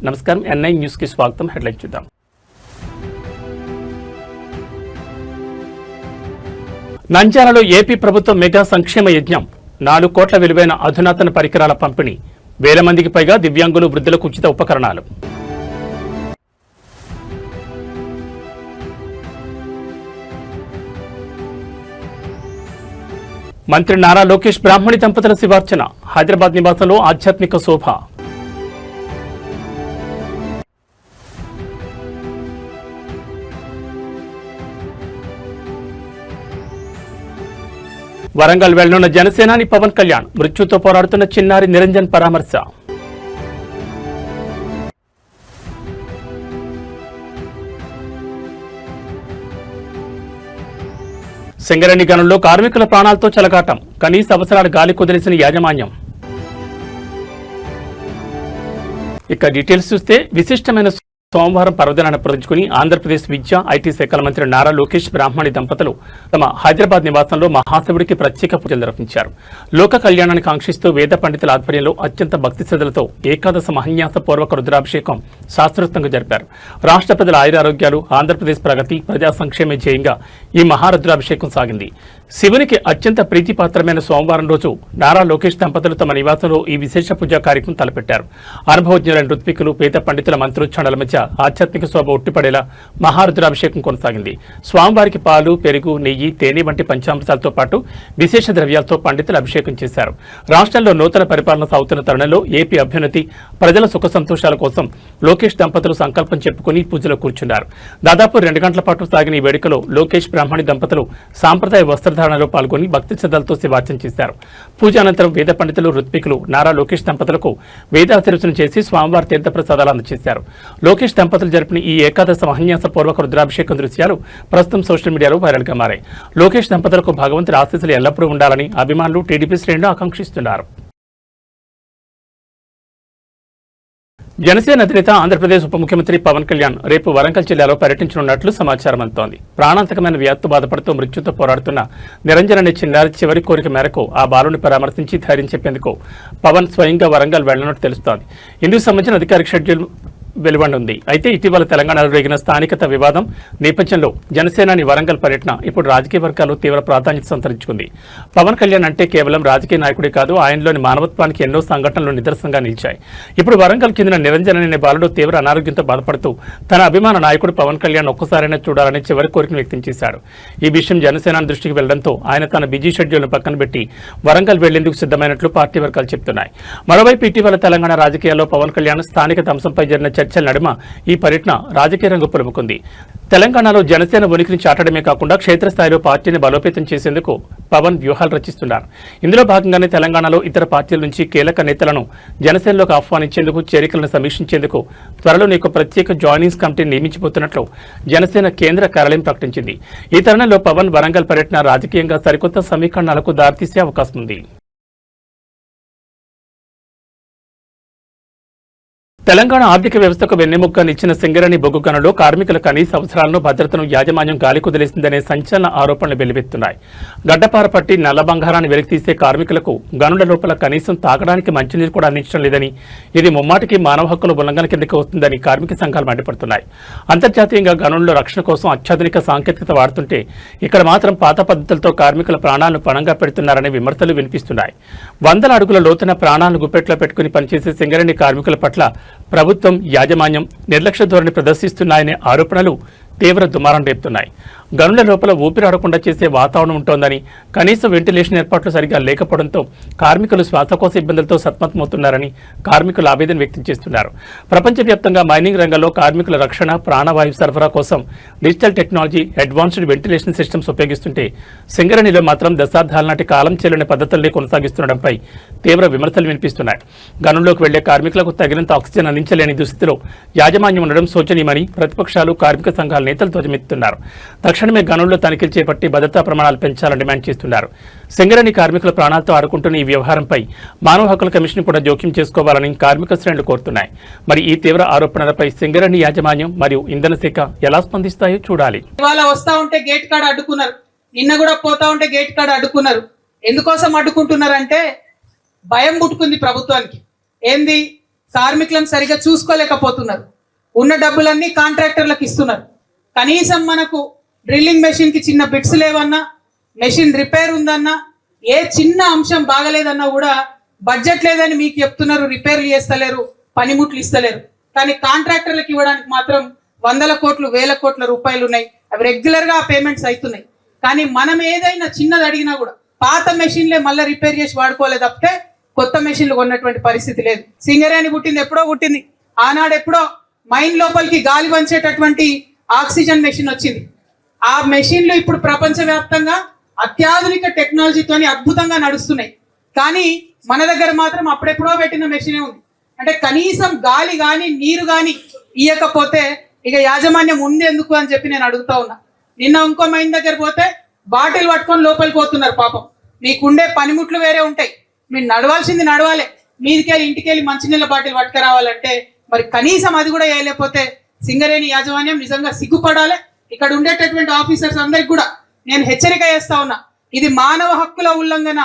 నమస్కారం, NI news కి స్వాగతం. హెడ్లైన్ చూద్దాం. నంద్యాలలో ఏపీ ప్రభుత్వం మెగా సంక్షేమ యజ్ఞం. 4 కోట్ల విలువైన అధునాతన పరికరాల పంపిణీ. వేల మందికి పైగా దివ్యాంగులు, వృద్ధులకు ఉచిత ఉపకరణాలు. మంత్రి నారా లోకేష్ బ్రాహ్మణి దంపతుల శివార్చన. హైదరాబాద్ నివాసంలో ఆధ్యాత్మిక శోభ. వరంగల్ వెళ్లనున్న జనసేనాని పవన్ కళ్యాణ్. మృత్యుతో పోరాడుతున్న చిన్నారి నిరంజన్ పరామర్శ. సింగరేణి గనుల్లో కార్మికుల ప్రాణాలతో చెలగాటం. కనీస అవసరాల గాలి కుదిరేసిన యాజమాన్యం. ఇక డీటెయిల్స్ చూస్తే, విశిష్టమైన సోమవారం పర్వదినాన్ని పురస్కరించుకుని ఆంధ్రప్రదేశ్ విద్యా ఐటీ శాఖల మంత్రి నారా లోకేష్ బ్రాహ్మణి దంపతులు తమ హైదరాబాద్ నివాసంలో మహాశివుడికి ప్రత్యేక పూజలు నిర్వహించారు. లోక కళ్యాణాన్ని కాంక్షిస్తూ వేద పండితుల ఆధ్వర్యంలో అత్యంత భక్తి శ్రద్ధలతో ఏకాదశ మహన్యాస పూర్వక రుద్రాభిషేకం శాస్త్రోక్తంగా జరిపారు. రాష్ట్ర ప్రజల ఆయురారోగ్యాలు, ఆంధ్రప్రదేశ్ ప్రగతి, ప్రజా సంక్షేమే ధ్యేయంగా ఈ మహారుద్రాభిషేకం సాగింది. శివునికి అత్యంత ప్రీతిపాత్రమైన సోమవారం రోజు నారా లోకేష్ దంపతులు తమ నివాసంలో ఈ విశేష పూజా కార్యక్రమం తలపెట్టారు. అనుభవజ్ఞులైన ఋత్వికులు, వేద పండితుల మంత్రోచ్చారణల మధ్య ఆధ్యాత్మిక శోభ ఉట్టిపడేలా మహారుద్రాభిషేకం కొనసాగింది. స్వామివారికి పాలు, పెరుగు, నెయ్యి, తేనె వంటి పంచామృతాలతో పాటు విశేష ద్రవ్యాలతో పండితులు అభిషేకం చేశారు. రాష్ట్రంలో నూతన పరిపాలన సాగుతున్న తరుణంలో ఏపీ అభ్యున్నతి, ప్రజల సుఖ సంతోషాల కోసం లోకేష్ దంపతులు సంకల్పం చెప్పుకుని పూజలో కూర్చున్నారు. దాదాపు 2 గంటల పాటు సాగిన ఈ వేడుకలో లోకేష్ బ్రాహ్మణి దంపతులు సాంప్రదాయ వస్త్రధారణలో పాల్గొని భక్తి శ్రద్ధలతో శివార్చన చేశారు. పూజ అనంతరం వేద పండితులు, ఋత్వికులు నారా లోకేష్ దంపతులకు వేదాశీర్వచనం చేసి స్వామివారి తీర్థప్రసాదాలు అందజేశారు. లోకేష్ దంపతులు జరిపిన ఈ ఏకాదశ మహన్యాస పూర్వక రుద్రాభిషేకం దృశ్యాలు ప్రస్తుతం సోషల్ మీడియాలో వైరల్ గా మారాయి. లోకేష్ దంపతులకు భగవంతుడి ఆశీస్సులు ఎల్లప్పుడూ ఉండాలని అభిమానులు, టీడీపీ శ్రేణులు ఆకాంక్షిస్తున్నారు. జనసేన అధినేత, ఆంధ్రప్రదేశ్ ఉప ముఖ్యమంత్రి పవన్ కళ్యాణ్ రేపు వరంగల్ జిల్లాలో పర్యటించనున్నట్లు సమాచారం అందుతోంది. ప్రాణాంతకమైన వ్యాధితో బాధపడుతూ మృత్యుతో పోరాడుతున్న నిరంజన్ అనే చిన్నారి చివరి కోరిక మేరకు ఆ బాలుని పరామర్శించి ధైర్యం చెప్పేందుకు పవన్ స్వయంగా వరంగల్ వెళ్లనున్నట్టు తెలుస్తోంది. ఇందుకు సంబంధించిన అధికారిక షెడ్యూల్ వెలువడనుంది. అయితే ఇటీవల తెలంగాణలో రేగిన స్థానికత వివాదం నేపథ్యంలో జనసేనాని వరంగల్ పర్యటన ఇప్పుడు రాజకీయ వర్గాల్లో తీవ్ర ప్రాధాన్యత సంతరించుకుంది. పవన్ కళ్యాణ్ అంటే కేవలం రాజకీయ నాయకుడే కాదు, ఆయనలోని మానవత్వానికి ఎన్నో సంఘటనలు నిదర్శనంగా నిలిచాయి. ఇప్పుడు వరంగల్ చెందిన నిరంజన్ అనే బాలుడు తీవ్ర అనారోగ్యంతో బాధపడుతూ తన అభిమాన నాయకుడు పవన్ కళ్యాణ్ ఒక్కసారైనా చూడాలని చివరి కోరికను వ్యక్తం చేశాడు. ఈ విషయం జనసేన దృష్టికి వెళ్లడంతో ఆయన తన బిజీ షెడ్యూల్ను పక్కన పెట్టి వరంగల్ వెళ్లేందుకు సిద్ధమైనట్లు పార్టీ వర్గాలు చెబుతున్నాయి. మరోవైపు ఇటీవల తెలంగాణ రాజకీయాల్లో పవన్ కళ్యాణ్ స్థానికత అంశంపై జరిగిన చర్చల నడుమ ఈ పర్యటన రాజకీయ రంగు పులుముకుంది. తెలంగాణలో జనసేన ఉనికిని చాటడమే కాకుండా క్షేత్రస్థాయిలో పార్టీని బలోపేతం చేసేందుకు పవన్ వ్యూహాలు రచిస్తున్నారు. ఇందులో భాగంగానే తెలంగాణలో ఇతర పార్టీల నుంచి కీలక నేతలను జనసేనలోకి ఆహ్వానించేందుకు, చేరికలను సమీక్షించేందుకు త్వరలోనే ఒక ప్రత్యేక జాయినింగ్స్ కమిటీని నియమించబోతున్నట్లు జనసేన కేంద్ర కార్యాలయం ప్రకటించింది. ఈ తరుణంలో పవన్ వరంగల్ పర్యటన రాజకీయంగా సరికొత్త సమీకరణాలకు దారితీసే అవకాశం ఉంది. తెలంగాణ ఆర్థిక వ్యవస్థకు వెన్నెముక నిచ్చిన సింగరేణి బొగ్గు గనుల్లో కార్మికుల కనీస అవసరాలను, భద్రతను యాజమాన్యం గాలి కుదిలేసిందనే సంచలన ఆరోపణలు వెలువెత్తున్నాయి. గడ్డపార పట్టి నల్ల బంగారాన్ని వెలికితీసే కార్మికులకు గనుల లోపల కనీసం తాగడానికి మంచినీరు కూడా అందించడం లేదని, ఇది ముమ్మాటికి మానవ హక్కుల ఉల్లంఘన కిందకి వస్తుందని కార్మిక సంఘాలు మండిపడుతున్నాయి. అంతర్జాతీయంగా గనుల్లో రక్షణ కోసం అత్యాధునిక సాంకేతికత వాడుతుంటే ఇక్కడ మాత్రం పాత పద్ధతులతో కార్మికుల ప్రాణాలను పణంగా పెడుతున్నారనే విమర్శలు వినిపిస్తున్నాయి. 100 అడుగుల లోతున ప్రాణాలను గుప్పెట్లో పెట్టుకుని పనిచేసే సింగరేణి కార్మికుల పట్ల ప్రభుత్వం, యాజమాన్యం నిర్లక్ష్య ధోరణి ప్రదర్శిస్తున్నాయనే ఆరోపణలు తీవ్ర దుమారం రేపుతున్నాయి. గనుల లోపల ఊపిరాడకుండా చేసే వాతావరణం ఉంటోందని, కనీస వెంటిలేషన్ ఏర్పాట్లు సరిగా లేకపోవడంతో కార్మికులు శ్వాసకోశ ఇబ్బందులతో సతమతమవుతున్నారని కార్మికులు ఆవేదన వ్యక్తం చేస్తున్నారు. ప్రపంచవ్యాప్తంగా మైనింగ్ రంగంలో కార్మికుల రక్షణ, ప్రాణవాయు సరఫరా కోసం digital technology, advanced ventilation systems ఉపయోగిస్తుంటే సింగరేణిలో మాత్రం దశాబ్దాల నాటి కాలం చెల్లిన పద్ధతుల్ని కొనసాగిస్తుండడంపై తీవ్ర విమర్శలు వినిపిస్తున్నాయి. గనుల్లోకి వెళ్లే కార్మికులకు తగినంత ఆక్సిజన్ అందించలేని దుస్థితిలో యాజమాన్యం ఉండడం శోచనీయమని ప్రతిపక్షాలు, కార్మిక సంఘాల నేతలు ధ్వజమెత్తుతున్నారు. తక్షణమే గనుల్లో తనిఖీలు చేపట్టి భద్రతా ప్రమాణాలు పెంచాలని డిమాండ్ చేస్తున్నారు. సింగరేణి కార్మికుల ప్రాణాలతో ఆడుకుంటున్న ఈ వ్యవహారంపై మానవ హక్కుల కమిషన్ కూడా జోక్యం చేసుకోవాలని కార్మిక శ్రేణులు కోరుతున్నాయి. మరి ఈ తీవ్ర ఆరోపణలపై సింగరేణి యాజమాన్యం మరియు ఇంధన శాఖ ఎలా స్పందిస్తాయో చూడాలి. ఇవాళ వస్తా ఉంటే గేట్ కాడ అడ్డుకున్నారు, నిన్న కూడా పోతా ఉంటే గేట్ కాడ అడ్డుకున్నారు. ఎందుకోసం అడ్డుకుంటున్నారంటే భయం పుట్టుకుంది ప్రభుత్వానికి. ఏంది, కార్మికులను సరిగా చూసుకోలేకపోతున్నారు. ఉన్న డబ్బులన్నీ కాంట్రాక్టర్లకు ఇస్తున్నారు. కనీసం మనకు డ్రిల్లింగ్ మెషిన్ కి చిన్న బిట్స్ లేవన్నా, మెషిన్ రిపేర్ ఉందన్నా, ఏ చిన్న అంశం బాగలేదన్నా కూడా బడ్జెట్ లేదని మీకు చెప్తున్నారు, రిపేర్లు చేస్తలేరు, పనిముట్లు ఇస్తలేరు. కానీ కాంట్రాక్టర్లకు ఇవ్వడానికి మాత్రం 100 కోట్లు 1000 కోట్ల రూపాయలు ఉన్నాయి. అవి రెగ్యులర్ గా పేమెంట్స్ అవుతున్నాయి. కానీ మనం ఏదైనా చిన్నది అడిగినా కూడా పాత మెషిన్లే మళ్ళీ రిపేర్ చేసి వాడుకోలే తప్పితే కొత్త మెషిన్లు కొన్నటువంటి పరిస్థితి లేదు. సింగరేణి పుట్టింది ఎప్పుడో పుట్టింది. ఆనాడు ఎప్పుడో మైన్ లోపలికి గాలి వంచేటటువంటి ఆక్సిజన్ మెషిన్ వచ్చింది. ఆ మెషిన్లు ఇప్పుడు ప్రపంచవ్యాప్తంగా అత్యాధునిక టెక్నాలజీతోని అద్భుతంగా నడుస్తున్నాయి. కానీ మన దగ్గర మాత్రం అప్పుడెప్పుడో పెట్టిన మెషినే ఉంది. అంటే కనీసం గాలి కానీ నీరు కానీ ఇయ్యకపోతే ఇక యాజమాన్యం ఉంది ఎందుకు అని చెప్పి నేను అడుగుతా ఉన్నా. నిన్న ఇంకో మైన్ దగ్గర పోతే బాటిల్ పట్టుకొని లోపలికి పోతున్నారు. పాపం మీకుండే పనిముట్లు వేరే ఉంటాయి, మీరు నడవాల్సింది నడవాలి. మీదికెళ్ళి ఇంటికెళ్ళి మంచినీళ్ళ బాటిల్ పట్టుకురావాలంటే మరి కనీసం అది కూడా వేయలేకపోతే సింగరేణి యాజమాన్యం నిజంగా సిగ్గుపడాలి. ఇక్కడ ఉండేటటువంటి ఆఫీసర్స్ అందరికి కూడా నేను హెచ్చరిక చేస్తా ఉన్నా, ఇది మానవ హక్కుల ఉల్లంఘన,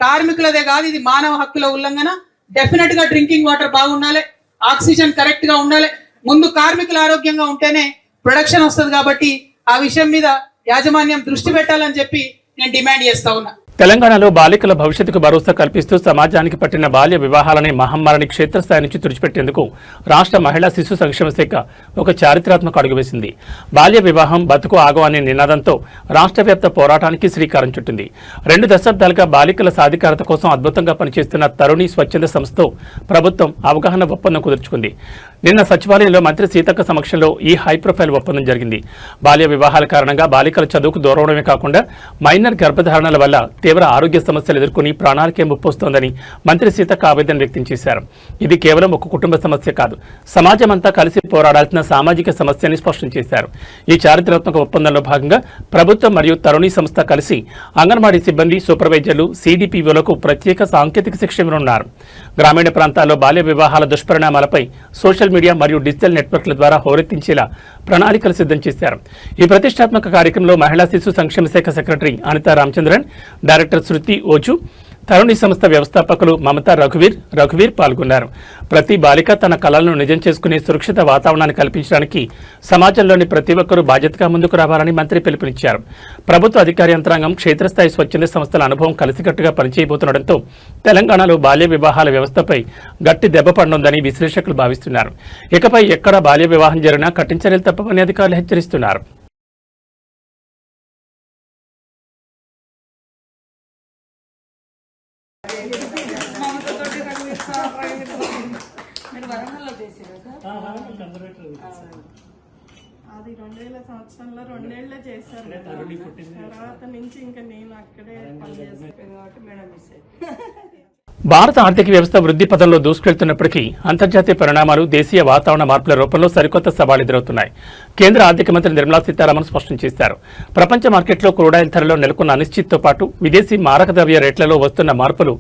కార్మికులదే కాదు, ఇది మానవ హక్కుల ఉల్లంఘన. డెఫినెట్ గా డ్రింకింగ్ వాటర్ బాగుండాలి, ఆక్సిజన్ కరెక్ట్ గా ఉండాలి. ముందు కార్మికులు ఆరోగ్యంగా ఉంటేనే ప్రొడక్షన్ వస్తుంది. కాబట్టి ఆ విషయం మీద యాజమాన్యం దృష్టి పెట్టాలని చెప్పి నేను డిమాండ్ చేస్తా ఉన్నా. తెలంగాణలో బాలికల భవిష్యత్తుకు భరోసా కల్పిస్తూ సమాజానికి పట్టిన బాల్య వివాహాలని మహమ్మారిని క్షేత్రస్థాయి నుంచి తుడిచిపెట్టేందుకు రాష్ట్ర మహిళా శిశు సంక్షేమ శాఖ ఒక చారిత్రాత్మక అడుగు వేసింది. బాల్య వివాహం బతుకు ఆగో అనే నినాదంతో రాష్ట్ర వ్యాప్త పోరాటానికి శ్రీకారం చుట్టింది. 2 దశాబ్దాలుగా బాలికల సాధికారత కోసం అద్భుతంగా పనిచేస్తున్న తరుణి స్వచ్ఛంద సంస్థతో ప్రభుత్వం అవగాహన ఒప్పందం కుదుర్చుకుంది. నిన్న సచివాలయంలో మంత్రి సీతక్క సమక్షంలో ఈ హై ప్రొఫైల్ ఒప్పందం జరిగింది. బాల్య వివాహాల కారణంగా బాలికల చదువుకు దూరవడమే కాకుండా మైనర్ గర్భధారణల వల్ల తీవ్ర ఆరోగ్య సమస్యలు ఎదుర్కొని ప్రాణాలకే ముప్పొస్తోందని మంత్రి సీతక్క ఆవేదన వ్యక్తం చేశారు. ఇది కేవలం ఒక కుటుంబ సమస్య కాదు, సమాజమంతా కలిసి పోరాడాల్సిన సామాజిక సమస్య అని స్పష్టం చేశారు. ఈ చారిత్రాత్మక ఒప్పందంలో భాగంగా ప్రభుత్వం మరియు తరుణి సంస్థ కలిసి అంగన్వాడీ సిబ్బంది, సూపర్వైజర్లు, సిడిపిఓలకు ప్రత్యేక సాంకేతిక శిక్షణ ఇవ్వనున్నారు. గ్రామీణ ప్రాంతాల్లో బాల్య వివాహాల దుష్పరిణామాలపై సోషల్ మీడియా మరియు డిజిటల్ నెట్వర్క్ల ద్వారా హోరెత్తించేలా ప్రణాళికలు సిద్ధం చేశారు. ఈ ప్రతిష్టాత్మక కార్యక్రమంలో మహిళా శిశు సంక్షేమ శాఖ సెక్రటరీ అనితా రామచంద్రన్, డైరెక్టర్ శృతి ఓచు, తరుణి సంస్థ వ్యవస్థాపకులు మమతా రఘువీర్ పాల్గొన్నారు. ప్రతి బాలిక తన కలలను నిజం చేసుకునే సురక్షిత వాతావరణాన్ని కల్పించడానికి సమాజంలోని ప్రతి ఒక్కరూ బాధ్యతగా ముందుకు రావాలని మంత్రి పిలుపునిచ్చారు. ప్రభుత్వ అధికార యంత్రాంగం క్షేత్రస్థాయి స్వచ్ఛంద సంస్థల అనుభవం కలిసికట్టుగా పనిచేయబోతుండటంతో తెలంగాణలో బాల్య వివాహాల వ్యవస్థపై గట్టి దెబ్బ పడనుందని విశ్లేషకులు భావిస్తున్నారు. ఇకపై ఎక్కడ బాల్య వివాహం జరిగినా కఠిన చర్యలు తప్పవని అధికారులు హెచ్చరిస్తున్నారు. అది 2000 సంవత్సరంలో 2 ఏళ్లే చేశారు. తర్వాత నుంచి ఇంకా నేను అక్కడే పనిచేస్తాను కాబట్టి మేడం మిస్ అయ్యింది. భారత ఆర్థిక వ్యవస్థ వృద్ధి పథంలో దూసుకెళ్తున్నప్పటికీ అంతర్జాతీయ పరిణామాలు, దేశీయ వాతావరణ మార్పుల రూపంలో సరికొత్త సవాళ్లు ఎదురవుతున్నాయి. కేంద్ర ఆర్థిక మంత్రి నిర్మలా సీతారామన్ స్పష్టం చేశారు. ప్రపంచ మార్కెట్లో క్రూడాయిల్ ధరలో నెలకొన్న అనిశ్చితితో పాటు విదేశీ మారక ద్రవ్య రేట్లలో వస్తున్న మార్పులు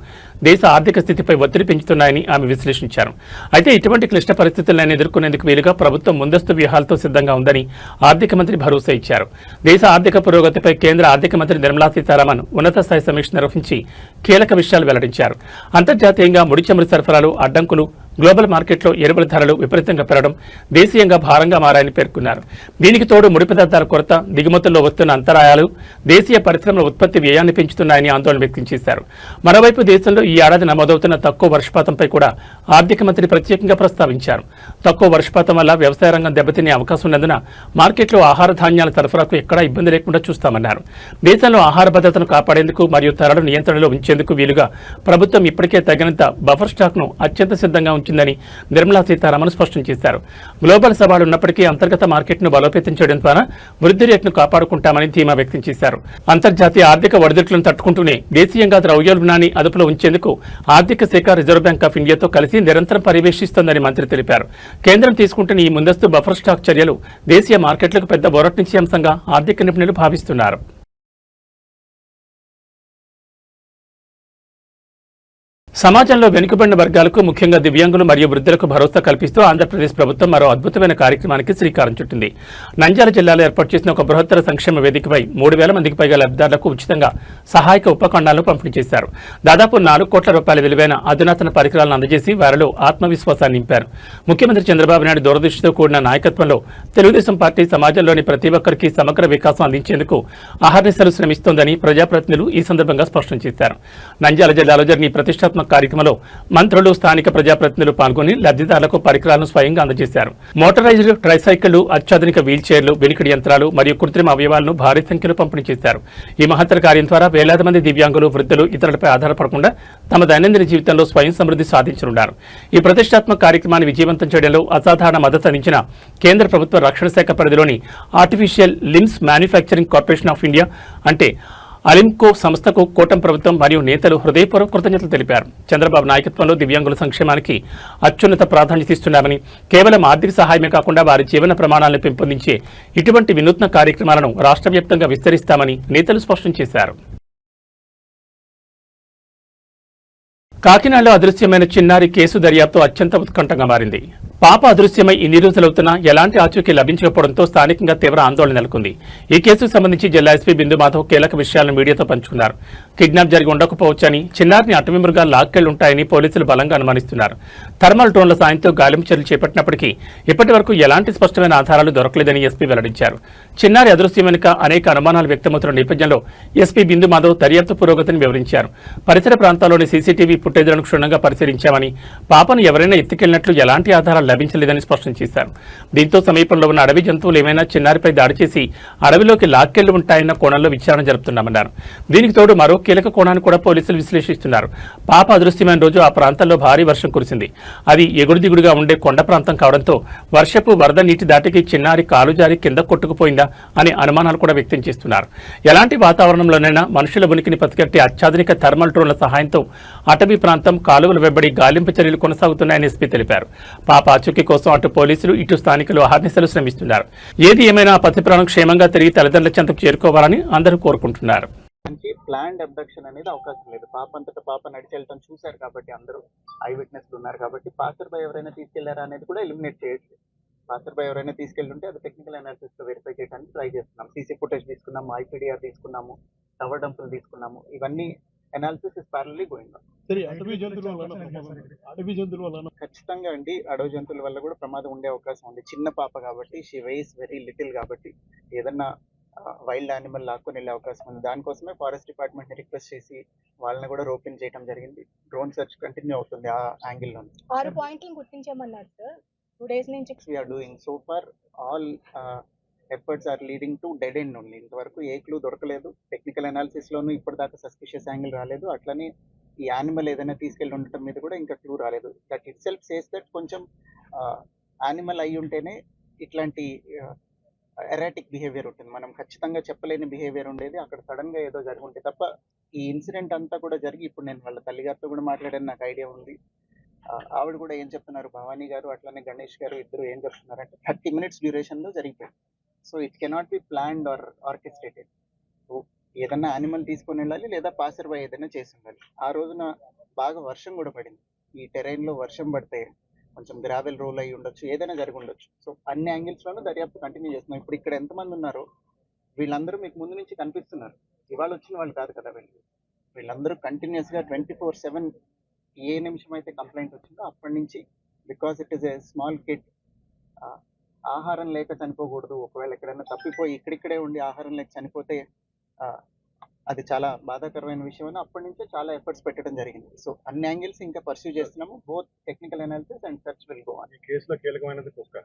దేశ ఆర్థిక స్థితిపై ఒత్తిడి పెంచుతున్నాయని ఆమె విశ్లేషించారు. అయితే ఇటువంటి క్లిష్ట పరిస్థితులను ఎదుర్కొనేందుకు వీలుగా ప్రభుత్వం ముందస్తు వ్యూహాలతో సిద్ధంగా ఉందని ఆర్థిక మంత్రి భరోసా ఇచ్చారు. దేశ ఆర్థిక పురోగతిపై కేంద్ర ఆర్థిక మంత్రి నిర్మలా సీతారామన్ ఉన్నత స్థాయి సమీక్ష నిర్వహించి కీలక విషయాలు వెల్లడించారు. అంతర్జాతీయంగా ముడి చమురు సరఫరాలు అడ్డంకులు, గ్లోబల్ మార్కెట్లో ఎరువుల ధరలు విపరీతంగా పెరగడం దేశీయంగా భారంగా మారాయని పేర్కొన్నారు. దీనికి తోడు ముడి పదార్థాల కొరత, దిగుమతుల్లో వస్తున్న అంతరాయాలు దేశీయ పరిశ్రమల ఉత్పత్తి వ్యయాన్ని పెంచుతున్నాయని ఆందోళన వ్యక్తం చేశారు. మరోవైపు దేశంలో ఈ ఏడాది నమోదవుతున్న తక్కువ వర్షపాతంపై కూడా ఆర్థిక మంత్రి ప్రత్యేకంగా ప్రస్తావించారు. తక్కువ వర్షపాతం వల్ల వ్యవసాయ రంగం దెబ్బతినే అవకాశం ఉన్నందున మార్కెట్లో ఆహార ధాన్యాల సరఫరాకు ఎక్కడా ఇబ్బంది లేకుండా చూస్తామన్నారు. దేశంలో ఆహార భద్రతను కాపాడేందుకు మరియు ధరలు నియంత్రణలో ఉంచేందుకు వీలుగా ప్రభుత్వం ఇప్పటికే తగినంత బఫర్ స్టాక్ను అత్యంత సిద్ధంగా ఉంచిందని నిర్మలా సీతారామన్ స్పష్టం చేశారు. గ్లోబల్ సవాళ్లు ఉన్నప్పటికీ అంతర్గత మార్కెట్ను బలోపేతం చేయడం ద్వారా వృద్ధి రేటును కాపాడుకుంటామని ధీమా వ్యక్తం చేశారు. అంతర్జాతీయ ఆర్థిక ఒడిదుడుకులను తట్టుకుంటూనే దేశీయంగా ద్రవ్యోల్బణాన్ని అదుపులో ఉంచేందుకు ఆర్థిక శాఖ రిజర్వ్ బ్యాంక్ ఆఫ్ ఇండియాతో కలిసి నిరంతరం పర్యవేక్షిస్తోందని మంత్రి తెలిపారు. కేంద్రం తీసుకుంటున్న ఈ ముందస్తు బఫర్ స్టాక్ చర్యలు దేశీయ మార్కెట్లకు పెద్ద బోరట్నిచ్చే అంశంగా ఆర్థిక నిపుణులు భావిస్తున్నారు. సమాజంలో వెనుకబడిన వర్గాలకు ముఖ్యంగా దివ్యాంగులు మరియు వృద్ధులకు భరోసా కల్పిస్తూ ఆంధ్రప్రదేశ్ ప్రభుత్వం మరో అద్భుతమైన కార్యక్రమానికి శ్రీకారం చుట్టింది. నంద్యాల జిల్లాలో ఏర్పాటు చేసిన ఒక బృహత్తర సంక్షేమ వేదికపై 3,000 మందికి పైగా లబ్ధిదారులకు ఉచితంగా సహాయక ఉపకరణాలను పంపిణీ చేశారు. దాదాపు 4 కోట్ల రూపాయల విలువైన అధునాతన పరికరాలను అందజేసి వారిలో ఆత్మవిశ్వాసాన్ని నింపారు. ముఖ్యమంత్రి చంద్రబాబు నాయుడు దూరదృష్టితో కూడిన నాయకత్వంలో తెలుగుదేశం పార్టీ సమాజంలోని ప్రతి ఒక్కరికి సమగ్ర వికాసం అందించేందుకు అహర్నిశలు శ్రమిస్తోందని ప్రజాప్రతినిధులు ఈ సందర్భంగా స్పష్టం చేశారు. నంద్యాల జిల్లాలో జరిగిన ప్రతిష్టాత్మక కార్యక్రమంలో మంత్రులు, స్థానిక ప్రజాప్రతినిధులు పాల్గొని లబ్ధిదారులకు పరికరాలను స్వయంగా అందజేశారు. మోటరైజ్డ్ ట్రైసైకిళ్లు, అత్యాధునిక వీల్ చైర్లు, వెనుకడి యంత్రాలు మరియు కృత్రిమ అవయవాలను భారీ సంఖ్యలో పంపిణీ చేశారు. ఈ మహత్తర కార్యం ద్వారా వేలాది మంది దివ్యాంగులు, వృద్ధులు ఇతరులపై ఆధారపడకుండా తమ దైనందిన జీవితంలో స్వయం సమృద్ధి సాధించనున్నారు. ఈ ప్రతిష్టాత్మక కార్యక్రమాన్ని విజయవంతం చేయడంలో అసాధారణ మద్దతు అందించిన కేంద్ర ప్రభుత్వ రక్షణ శాఖ పరిధిలోని artificial limbs manufacturing corporation of India అంటే అలింకో సంస్థకు కూటమి ప్రభుత్వం మరియు నేతలు హృదయపూర్వక కృతజ్ఞతలు తెలిపారు. చంద్రబాబు నాయకత్వంలో దివ్యాంగుల సంక్షేమానికి అత్యున్నత ప్రాధాన్యత ఇస్తున్నామని, కేవలం ఆర్థిక సహాయమే కాకుండా వారి జీవన ప్రమాణాలను పెంపొందించే ఇటువంటి వినూత్న కార్యక్రమాలను రాష్ట్ర వ్యాప్తంగా విస్తరిస్తామని నేతలు స్పష్టం చేశారు. కాకినాడలో అదృశ్యమైన చిన్నారి కేసు దర్యాప్తు అత్యంత ఉత్కంఠంగా మారింది. పాప అదృశ్యమై ఇన్ని రోజులవుతున్నా ఎలాంటి ఆచూకీ లభించకపోవడంతో స్థానికంగా తీవ్ర ఆందోళన నెలకొంది. ఈ కేసుకు సంబంధించి జిల్లా ఎస్పీ బిందు మాధవ్ కీలక విషయాలను మీడియాతో పంచుకున్నారు. కిడ్నాప్ జరిగి ఉండకపోవచ్చని, చిన్నారిని అటవీ మృగాలు లాక్కెళ్లుంటాయని పోలీసులు బలంగా అనుమానిస్తున్నారు. థర్మల్ డ్రోన్ల సాయంతో గాలింపు చర్యలు చేపట్టినప్పటికీ ఇప్పటి వరకు ఎలాంటి స్పష్టమైన ఆధారాలు దొరకలేదని ఎస్పీ వెల్లడించారు. చిన్నారి అదృశ్యం వెనుక అనేక అనుమానాలు వ్యక్తమవుతున్న నేపథ్యంలో ఎస్పీ బిందు మాధవ్ దర్యాప్తు పురోగతిని వివరించారు. పరిసర ప్రాంతాల్లోని సీసీటీవీ ఫుటేజ్లను క్షుణ్ణంగా పరిశీలించామని, పాపను ఎవరైనా ఎత్తుకెళ్లినట్లు ఎలాంటి ఆధారాలు లభించలేదని స్పష్టం చేశారు. దీంతో సమీపంలో ఉన్న అడవి జంతువులు ఏమైనా చిన్నారిపై దాడి చేసి అడవిలోకి లాక్కెళ్లి ఉంటాయన్న కోణంలో విచారణ జరుపుతున్నామన్నారు. దీనికి తోడు మరో కీలక కోణాన్ని కూడా పోలీసులు విశ్లేషిస్తున్నారు. పాప అదృశ్యమైన రోజు ఆ ప్రాంతంలో భారీ వర్షం కురిసింది. అది ఎగుడు దిగుడుగా ఉండే కొండ ప్రాంతం కావడంతో వర్షపు వరద నీటి దాటికి చిన్నారి కాలు జారి కింద కొట్టుకుపోయిందా అనే అనుమానాలు కూడా వ్యక్తం చేస్తున్నారు. ఎలాంటి వాతావరణంలోనైనా మనుషుల ఉనికిని పసిగట్టే అత్యాధునిక థర్మల్ డ్రోన్ల సహాయంతో అటవీ ప్రాంతం, కాలువల వెంబడి గాలింపు చర్యలు కొనసాగుతున్నాయని ఎస్పీ తెలిపారు. పాప ఆచూకీ కోసం అటు పోలీసులు, ఇటు స్థానికులు అహర్నిశలు శ్రమిస్తున్నారు. ఏది ఏమైనా పసి ప్రాణం క్షేమంగా తిరిగి తల్లిదండ్రుల చెంతకు చేరుకోవాలని అందరూ కోరుకుంటున్నారు. ప్లాన్డ్ అబ్డక్షన్ అనేది అవకాశం లేదు. పాప అంతటా పాప నడిచి వెళ్ళటం చూశారు కాబట్టి, అందరూ ఐ విట్నెస్లు ఉన్నారు కాబట్టి, పాసర్ బై ఎవరైనా తీసుకెళ్లారా అనేది కూడా ఎలిమినేట్ చేయట్లేదు. పాసర్ బై ఎవరైనా తీసుకెళ్తుంటే అది టెక్నికల్ అనాలిసిస్ తో వెరిఫై చేయడానికి ట్రై చేస్తున్నాం. సీసీ ఫుటేజ్ తీసుకున్నాము, ఐపీడీఆర్ తీసుకున్నాము, టవర్ డంపులు తీసుకున్నాము. ఇవన్నీ అనాలిసిస్ ఇస్ ప్యారలీ గోయింగ్ ఆన్. ఖచ్చితంగా అండి, అడవి జంతువుల వల్ల కూడా ప్రమాదం ఉండే అవకాశం ఉంది. చిన్న పాప కాబట్టి, షీ వెయిస్ వెరీ లిటిల్ కాబట్టి ఏదన్నా వైల్డ్ యానిమల్ లాక్కొని వెళ్ళే అవకాశం ఉంది. దానికోసమే ఫారెస్ట్ డిపార్ట్మెంట్ ని రిక్వెస్ట్ చేసి వాళ్ళని కూడా రోపింగ్ చేయడం జరిగింది. డ్రోన్ సెర్చ్ కంటిన్యూ అవుతుంది ఆ యాంగిల్ లో. 6 పాయింట్లు గుర్తించామన్నారు సార్. 2 days నుంచి we are doing so far all efforts are leading to dead end only. ఇంతవరకు ఏ క్లూ దొరకలేదు. టెక్నికల్ అనాలిసిస్ లోనూ ఇప్పటిదాకా సస్పిషియస్ యాంగిల్ రాలేదు. అట్లనే ఈ యానిమల్ ఏదైనా తీసుకెళ్ళి ఉండటం మీద కూడా ఇంకా క్లూ రాలేదు. That it self says that కొంచెం యానిమల్ అయి ఉంటేనే ఇట్లాంటి ఎరాటిక్ బిహేవియర్ ఉంటుంది. మనం ఖచ్చితంగా చెప్పలేని బిహేవియర్ ఉండేది. అక్కడ సడన్ గా ఏదో జరిగి ఉంటే తప్ప ఈ ఇన్సిడెంట్ అంతా కూడా జరిగి, ఇప్పుడు నేను వాళ్ళ తల్లిగారితో కూడా మాట్లాడాను, నాకు ఐడియా ఉంది. ఆవిడ కూడా ఏం చెప్తున్నారు, భవానీ గారు అట్లానే గణేష్ గారు ఇద్దరు ఏం చెప్తున్నారు అంటే 30 minutes డ్యూరేషన్ లో జరిగిపోయింది. So it cannot be planned or orchestrated. So ఏదన్నా యానిమల్ తీసుకొని వెళ్ళాలి, లేదా పాసర్ బై ఏదైనా చేసి ఉండాలి. ఆ రోజున బాగా వర్షం కూడా పడింది. ఈ టెరైన్ లో వర్షం పడితే కొంచెం గ్రావెల్ రోల్ అయ్యి ఉండొచ్చు, ఏదైనా జరిగి ఉండొచ్చు. సో అన్ని యాంగిల్స్ లోనూ దర్యాప్తు కంటిన్యూ చేస్తున్నాం. ఇప్పుడు ఇక్కడ ఎంతమంది ఉన్నారో వీళ్ళందరూ మీకు ముందు నుంచి కనిపిస్తున్నారు. ఇవాళ వచ్చిన వాళ్ళు కాదు కదా వీళ్ళందరూ కంటిన్యూస్ గా 24/7 ఏ నిమిషం అయితే కంప్లైంట్ వచ్చిందో అప్పటి నుంచి, because it is a small kid, ఆహారం లేక చనిపోకూడదు. ఒకవేళ ఎక్కడైనా తప్పిపోయి ఇక్కడిక్కడే ఉండి ఆహారం లేక చనిపోతే అది చాలా బాధాకరమైన విషయం అని అప్పటి నుంచే చాలా ఎఫర్ట్స్ పెట్టడం జరిగింది. సో అన్ని యాంగిల్స్ ఇంకా పర్సూ చేస్తున్నాము. Both technical analysis and search will go on. ఈ కేసులో కీలకమైనది కుక్క.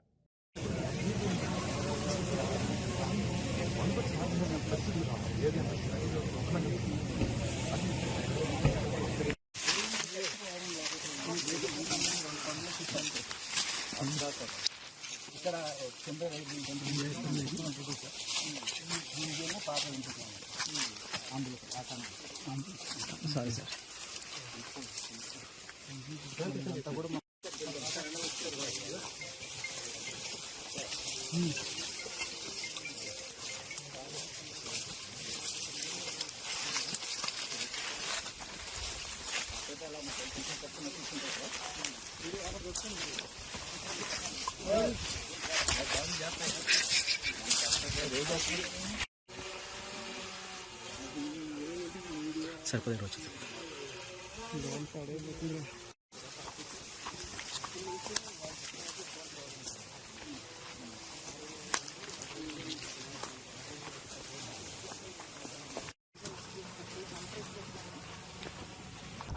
ఇక్కడ పాప సారీ సార్.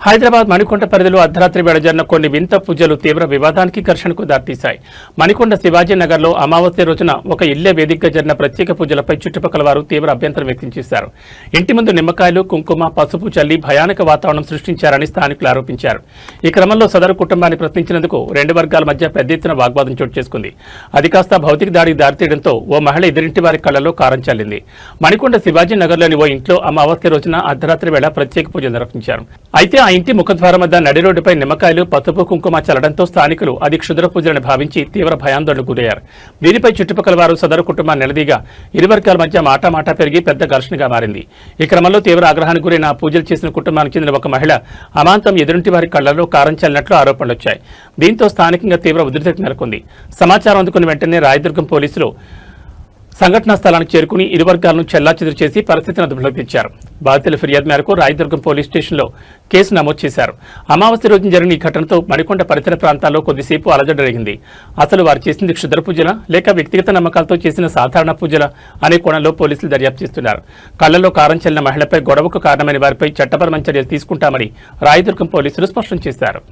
హైదరాబాద్ మణికొండ పరిధిలో అర్ధరాత్రి వేళ జరిగిన కొన్ని వింత పూజలు తీవ్ర వివాదానికి ఘర్షణకు దారితీశాయి. మణికొండ శివాజీ నగర్లో అమావాస్య రోజున ఒక ఇల్లే వేదికగా జరిగిన ప్రత్యేక పూజలపై చుట్టుపక్కల వారు తీవ్ర అభ్యంతరం వ్యక్తం చేశారు. ఇంటి ముందు నిమ్మకాయలు, కుంకుమ, పసుపు చల్లి భయానక వాతావరణం సృష్టించారని స్థానికులు ఆరోపించారు. ఈ క్రమంలో సదరు కుటుంబాన్ని ప్రశ్నించినందుకు రెండు వర్గాల మధ్య పెద్ద ఎత్తున వాగ్వాదం చోటు చేసుకుంది. అది కాస్త భౌతిక దాడికి దారితీయడంతో ఓ మహిళ ఎదురింటి వారి కళ్లలో కారం చల్లింది. మణికొండ శివాజీ నగర్లోని ఓ ఇంట్లో అమావాస్య రోజున అర్ధరాత్రి వేళ ప్రత్యేక పూజలు నిర్వహించారు. అయితే ఆ ఇంటి ముఖద్వారం వద్ద నడి రోడ్డుపై నిమ్మకాయలు, పసుపు, కుంకుమ చల్లడంతో స్థానికులు అది క్షుద్ర పూజలను భావించి తీవ్ర భయాందోళనకు గురయ్యారు. దీనిపై చుట్టుపక్కల వారు సదరు కుటుంబాన్ని నిలదీగా ఇరు వర్గాల మధ్య మాటా పెరిగి పెద్ద ఘర్షణగా మారింది. ఈ క్రమంలో తీవ్ర ఆగ్రహానికి గురైన పూజలు చేసిన కుటుంబానికి చెందిన ఒక మహిళ అమాంతం ఎదురింటి వారి కళ్లలో కారం చల్లినట్లు ఆరోపణలు వచ్చాయి. దీంతో స్థానికంగా తీవ్ర ఉద్రిక్తత నెలకొంది. సమాచారం అందుకున్న వెంటనే రాయదుర్గం పోలీసులు సంఘటనా స్థలానికి చేరుకుని ఇరు వర్గాలను చెల్లాచెదురు చేసి పరిస్థితిని అదుపులోకి తెచ్చారు. బాధితుల ఫిర్యాదు మేరకు రాయదుర్గం పోలీస్ స్టేషన్లో కేసు నమోదు చేశారు. అమావాస్య రోజున జరిగిన ఈ ఘటనతో మణికొండ పరిసర ప్రాంతాల్లో కొద్దిసేపు అలజడి రేగింది. అసలు వారు చేసింది క్షుద్ర పూజల లేక వ్యక్తిగత నమ్మకాలతో చేసిన సాధారణ పూజల అనే కోణంలో పోలీసులు దర్యాప్తు చేస్తున్నారు. కళ్లలో కారం చెల్లిన మహిళపై గొడవకు కారణమైన వారిపై చట్టపరమైన చర్యలు తీసుకుంటామని రాయదుర్గం పోలీసులు స్పష్టం చేశారు.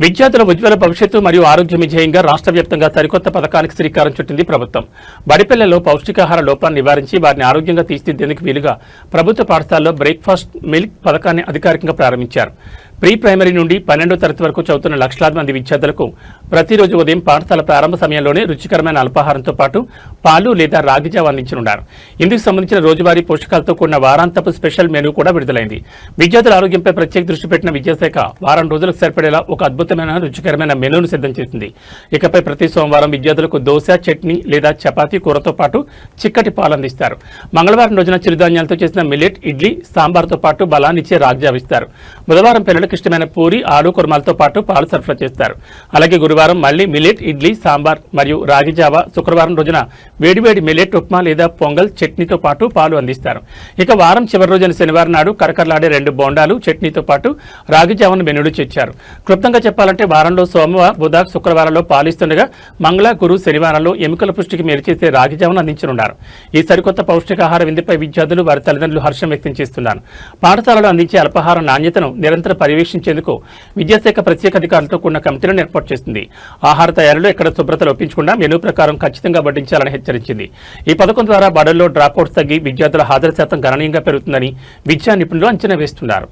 విద్యార్థుల ఉజ్వల భవిష్యత్తు మరియు ఆరోగ్యం విజయంగా రాష్ట్ర వ్యాప్తంగా సరికొత్త పథకానికి శ్రీకారం చుట్టింది ప్రభుత్వం. బడిపిల్లల్లో పౌష్టికాహార లోపాన్ని నివారించి వారిని ఆరోగ్యంగా తీర్చిదిద్దేందుకు వీలుగా ప్రభుత్వ పాఠశాలలో బ్రేక్ఫాస్ట్ మిల్క్ పథకాన్ని అధికారికంగా ప్రారంభించారు. ప్రీ ప్రైమరీ నుండి 12వ తరగతి వరకు చదువుతున్న లక్షలాది మంది విద్యార్థులకు ప్రతిరోజు ఉదయం పాఠశాల ప్రారంభ సమయంలోనే రుచికరమైన అల్పాహారంతో పాటు పాలు లేదా రాగి జావ అందించనున్నారు. ఇందుకు సంబంధించిన రోజువారీ పోషకాలతో కూడిన వారాంతపు స్పెషల్ మెనూ కూడా విడుదలైంది. విద్యార్థుల ఆరోగ్యంపై ప్రత్యేక దృష్టి పెట్టిన విద్యాశాఖ వారం రోజులకు సరిపడేలా ఒక అద్భుతమైన రుచికరమైన మెనూను సిద్ధం చేసింది. ఇకపై ప్రతి సోమవారం విద్యార్థులకు దోశ, చట్నీ లేదా చపాతీ కూరతో పాటు చిక్కటి పాలు అందిస్తారు. మంగళవారం రోజున చిరుధాన్యాలతో చేసిన మిల్లెట్ ఇడ్లీ, సాంబార్తో పాటు బలాన్నిచ్చే రాగి జావ ఇస్తారు. బుధవారం పిల్లలకు ఇష్టమైన పూరి, ఆలు కుర్మాలతో పాటు పాలు సరఫరా చేస్తారు. అలాగే గురువారం మళ్లీ మిల్లెట్ ఇడ్లీ, సాంబార్ మరియు రాగి జావ, శుక్రవారం రోజున వేడివేడి మిల్లెట్ ఉప్మా లేదా పొంగల్ చట్నీతో పాటు పాలు అందిస్తారు. ఇక వారం చివరి రోజున శనివారం నాడు కరకరలాడే 2 బోండాలు చట్నీతో పాటు రాగి జావను మెనూలు చేర్చారు. క్లుప్తంగా చెప్పాలంటే వారంలో సోమవారం, బుధ, శుక్రవారంలో పాలిస్తుండగా మంగళ, గురు, శనివారంలో ఎముకల పుష్టికి మేలు చేసే రాగి జావను అందించనున్నారు. ఈ సరికొత్త పౌష్టికాహార విందుపై విద్యార్థులు, వారి తల్లిదండ్రులు హర్షం వ్యక్తం చేస్తున్నారు. పాఠశాలలో అందించే అల్పాహార నాణ్యతను నిరంతర పర్యవేక్షించేందుకు విద్యాశాఖ ప్రత్యేక అధికారులతో కూడిన కమిటీలను ఏర్పాటు చేస్తుంది. ఆహార తయారీలో ఎక్కడ శుభ్రత లోపించకుండా మెనూ ప్రకారం ఖచ్చితంగా వడ్డించాలని హెచ్చరించింది. ఈ పథకం ద్వారా బడుల్లో డ్రాప్అవుట్స్ తగ్గి విద్యార్థుల హాజరు శాతం గణనీయంగా పెరుగుతుందని విద్యా నిపుణులు అంచనా వేస్తున్నారు.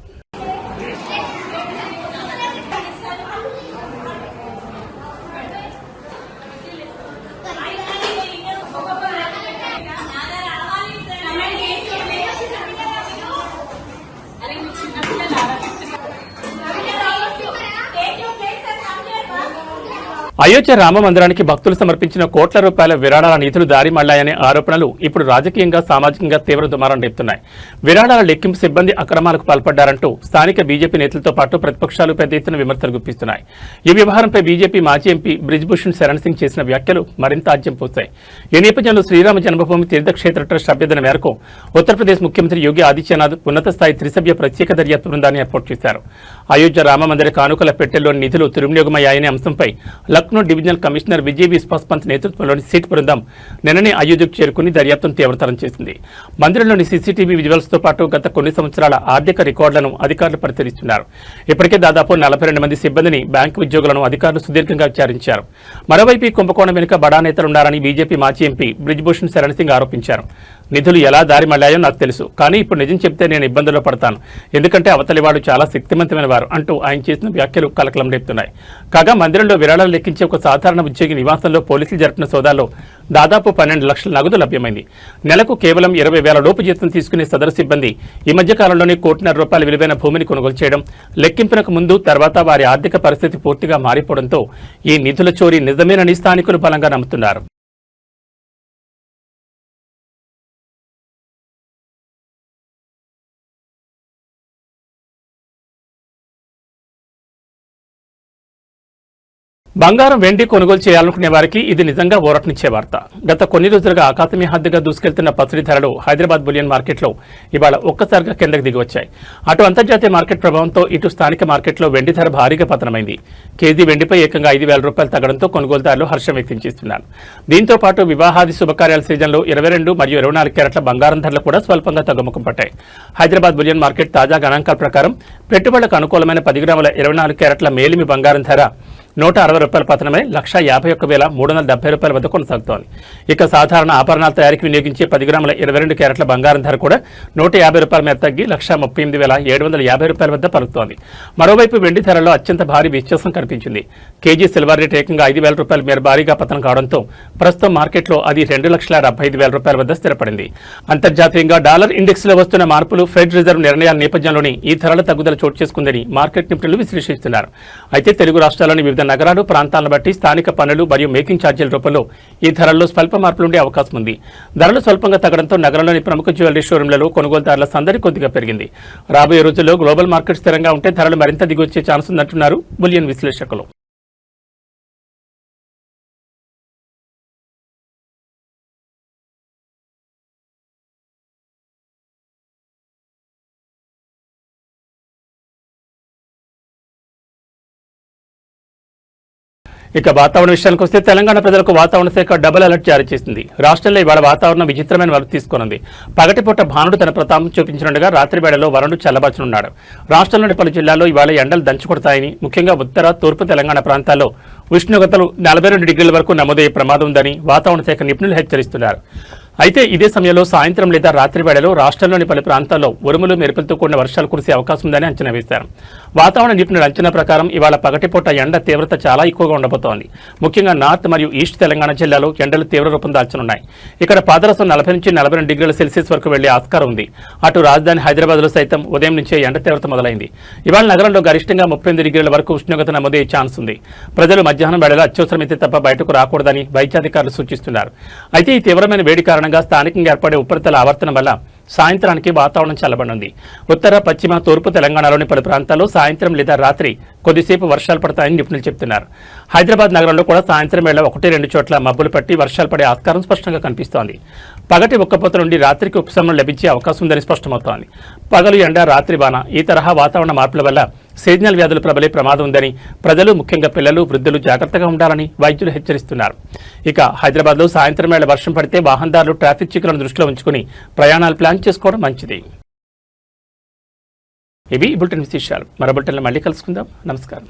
అయోధ్య రామ మందిరానికి భక్తులు సమర్పించిన కోట్ల రూపాయల విరాళాల నిధులు దారి మళ్లాయనే ఆరోపణలు ఇప్పుడు రాజకీయంగా, సామాజికంగా తీవ్ర దుమారం రేపుతున్నాయి. విరాళాల లెక్కింపు సిబ్బంది అక్రమాలకు పాల్పడ్డారంటూ స్థానిక బీజేపీ నేతలతో పాటు ప్రతిపక్షాలు పెద్ద ఎత్తున విమర్శలు గుప్పిస్తున్నాయి. ఈ వ్యవహారంపై బీజేపీ మాజీ ఎంపీ బ్రిజ్భూషణ్ శరణ్ సింగ్ చేసిన వ్యాఖ్యలు మరింత ఆజ్యం పోస్తాయి. ఈ నేపథ్యంలో శ్రీరామ జన్మభూమి తీర్థక్షేత్ర ట్రస్ట్ అభ్యర్థన మేరకు ఉత్తరప్రదేశ్ ముఖ్యమంత్రి యోగి ఆదిత్యనాథ్ ఉన్నత స్థాయి త్రిసభ్య ప్రత్యేక దర్యాప్తు బృందాన్ని ఏర్పాటు చేశారు. అయోధ్య రామ మందిర కానుకల పెట్టెల్లోని నిధులు దుర్వినియోగమయ్యాయనే అంశంపై లక్నో డివిజనల్ కమిషనర్ విజయ్ విశ్వాస్ పంత్ నేతృత్వంలోని సిట్ బృందం నిన్ననే అయోధ్యకు చేరుకుని దర్యాప్తును తీవ్రతరం చేసింది. మందిరంలోని సీసీటీవీ విజువల్స్ తో పాటు గత కొన్ని సంవత్సరాల ఆర్థిక రికార్డులను అధికారులు పరిశీలిస్తున్నారు. ఇప్పటికే దాదాపు 42 మంది సిబ్బందిని, బ్యాంకు ఉద్యోగులను అధికారులు సుదీర్ఘంగా విచారించారు. మరోవైపు ఈ కుంభకోణం వెనుక బడా నేతలున్నారని బీజేపీ మాజీ ఎంపీ బ్రిజ్భూషణ్ శరణ్ సింగ్ ఆరోపించారు. నిధులు ఎలా దారి మళ్లాయో నాకు తెలుసు, కానీ ఇప్పుడు నిజం చెప్తే నేను ఇబ్బందుల్లో పడతాను, ఎందుకంటే అవతలి వాడు చాలా శక్తివంతమైన వారు అంటూ ఆయన చేసిన వ్యాఖ్యలు కలకలం రేపుతున్నాయి. కాగా మందిరంలో విరాళాలు లెక్కించే సంబంధించి ఒక సాధారణ ఉద్యోగి నివాసంలో పోలీసులు జరిపిన సోదాల్లో దాదాపు 12 లక్షల నగదు లభ్యమైంది. నెలకు కేవలం 20,000 లోపు జీతం తీసుకునే సదరు సిబ్బంది ఈ మధ్య కాలంలోనే ₹1,50,00,000 విలువైన భూమిని కొనుగోలు చేయడం, లెక్కింపునకు ముందు తర్వాత వారి ఆర్థిక పరిస్థితి పూర్తిగా మారిపోవడంతో ఈ నిధుల చోరీ నిజమేనని స్థానికులు బలంగా నమ్ముతున్నారు. బంగారం, వెండి కొనుగోలు చేయాలనుకునే వారికి ఇది నిజంగా ఊరటనిచ్చే వార్త. గత కొన్ని రోజులుగా అకాతమీ హద్దుగా దూసుకెళ్తున్న పసిడి ధరలు హైదరాబాద్ బులియన్ మార్కెట్లో ఇవాళ ఒక్కసారిగా కిందకు దిగివచ్చాయి. అటు అంతర్జాతీయ మార్కెట్ ప్రభావంతో ఇటు స్థానిక మార్కెట్లో వెండి ధర భారీగా పతనమైంది. కేజీ వెండిపై ఏకంగా ₹5,000 తగ్గడంతో కొనుగోలుదారులు హర్షం వ్యక్తం చేస్తున్నారు. దీంతో పాటు వివాహాది శుభకార్యాల సీజన్లో 22 మరియు 24 క్యారెట్ల బంగారం ధరలు కూడా స్వల్పంగా తగ్గుముఖం పట్టాయి. హైదరాబాద్ బులియన్ మార్కెట్ తాజా గణాంకాల ప్రకారం పెట్టుబడులకు అనుకూలమైన 10 గ్రాముల 24 క్యారెట్ల మేలిమి బంగారం ధర ₹160 పతనమై ₹1,50,370 వద్ద కొనసాగుతోంది. ఇక సాధారణ ఆభరణాల తయారీకి వినియోగించే 10 గ్రాముల 22 క్యారెట్ల బంగారం ధర కూడా ₹150 మేర తగ్గి ₹138,750 వద్ద పలుకుతోంది. మరోవైపు వెండి ధరలో అత్యంత భారీ వ్యత్యాసం కనిపించింది. కేజీ సిల్వర్ రేట్ ఏకంగా ₹5,000 మేర భారీగా పతనం కావడంతో ప్రస్తుతం మార్కెట్లో అది ₹2,75,000 వద్ద స్థిరపడింది. అంతర్జాతీయంగా డాలర్ ఇండెక్స్ లో వస్తున్న మార్పులు, ఫెడ్ రిజర్వ్ నిర్ణయాల నేపథ్యంలోనే ఈ ధరల తగ్గుదల చోటు చేసుకుందని మార్కెట్ నిపుణులు విశ్లేషిస్తున్నారు. అయితే తెలుగు రాష్ట్రాల్లోని వివిధ నగరాలు, ప్రాంతాలను బట్టి స్థానిక పన్నులు మరియు మేకింగ్ ఛార్జీల రూపంలో ఈ ధరల్లో స్వల్ప మార్పులుండే అవకాశం ఉంది. ధరలు స్వల్పంగా తగ్గడంతో నగరంలోని ప్రముఖ జ్యువెలరీ షోరూంలలో కొనుగోలుదారుల సందడి కొద్దిగా పెరిగింది. రాబోయే రోజుల్లో గ్లోబల్ మార్కెట్ స్థిరంగా ఉంటే ధరలు మరింత దిగొచ్చే ఛాన్స్ ఉందంటున్నారు బులియన్ విశ్లేషకులు. ఇక వాతావరణ విషయానికి వస్తే తెలంగాణ ప్రజలకు వాతావరణ శాఖ డబుల్ అలర్ట్ జారీ చేసింది. రాష్ట్రంలో ఇవాళ వాతావరణం విచిత్రమైన వరకు తీసుకున్నది. పగటిపూట భానుడు తన ప్రతాపం చూపించనుండగా రాత్రి వేళలో వరుణుడు చల్లబరచనున్నాడు. రాష్ట్రంలోని పలు జిల్లాల్లో ఇవాళ ఎండలు దంచుకొడతాయని, ముఖ్యంగా ఉత్తర, తూర్పు తెలంగాణ ప్రాంతాల్లో ఉష్ణోగ్రతలు 42 డిగ్రీల వరకు నమోదయ్యే ప్రమాదం ఉందని వాతావరణ శాఖ నిపుణులు హెచ్చరిస్తున్నారు. అయితే ఇదే సమయంలో సాయంత్రం లేదా రాత్రి వేళలో రాష్ట్రంలోని పలు ప్రాంతాల్లో ఉరుములు, మెరుపులతో కూడిన వర్షాలు కురిసే అవకాశం ఉందని అంచనా వేశారు. వాతావరణ నిపుణుల అంచనా ప్రకారం ఇవాళ పగటిపూట ఎండ తీవ్రత చాలా ఎక్కువగా ఉండబోతోంది. ముఖ్యంగా నార్త్ మరియు ఈస్ట్ తెలంగాణ జిల్లాలో ఎండలు తీవ్ర రూపం దాల్చనున్నాయి. ఇక్కడ పాదరసం 40 నుంచి 42 డిగ్రీల సెల్సియస్ వరకు వెళ్లే ఆస్కారం ఉంది. అటు రాజధాని హైదరాబాద్లో సైతం ఉదయం నుంచే ఎండ తీవ్రత మొదలైంది. ఇవాళ నగరంలో గరిష్టంగా 38 డిగ్రీల వరకు ఉష్ణోగ్రత నమోదయ్యే ఛాన్స్ ఉంది. ప్రజలు మధ్యాహ్నం వేళలో అత్యవసరమైతే తప్ప బయటకు రాకూడదని వైద్యాధికారులు సూచిస్తున్నారు. అయితే ఈ తీవ్రమైన వేడి కారణంగా స్థానికంగా ఏర్పడే ఉపరితల ఆవర్తనం వల్ల సాయంత్రానికి వాతావరణం చల్లబడింది. ఉత్తర, పశ్చిమ, తూర్పు తెలంగాణలోని పలు ప్రాంతాల్లో సాయంత్రం లేదా రాత్రి కొద్దిసేపు వర్షాలు పడతాయని నిపుణులు చెబుతున్నారు. హైదరాబాద్ నగరంలో కూడా సాయంత్రం వేళ 1-2 చోట్ల మబ్బులు పట్టి వర్షాలు పడే ఆస్కారం స్పష్టంగా కనిపిస్తోంది. పగటి ఉక్కపోత నుండి రాత్రికి ఉపశమనం లభించే అవకాశం ఉందని స్పష్టమవుతోంది. పగలు ఎండ, రాత్రి వాన ఈ తరహా వాతావరణ మార్పుల వల్ల సీజనల్ వ్యాధులు ప్రబలే ప్రమాదం ఉందని, ప్రజలు ముఖ్యంగా పిల్లలు, వృద్ధులు జాగ్రత్తగా ఉండాలని వైద్యులు హెచ్చరిస్తున్నారు. ఇక హైదరాబాద్లో సాయంత్రం వేళ వర్షం పడితే వాహనదారులు ట్రాఫిక్ చిక్కులను దృష్టిలో ఉంచుకుని ప్రయాణాలు ప్లాన్ చేసుకోవడం మంచిది. ఇవి బులెటిన్ విశేషాలు. మరో బులెటిన్లో మళ్ళీ కలుసుకుందాం. నమస్కారం.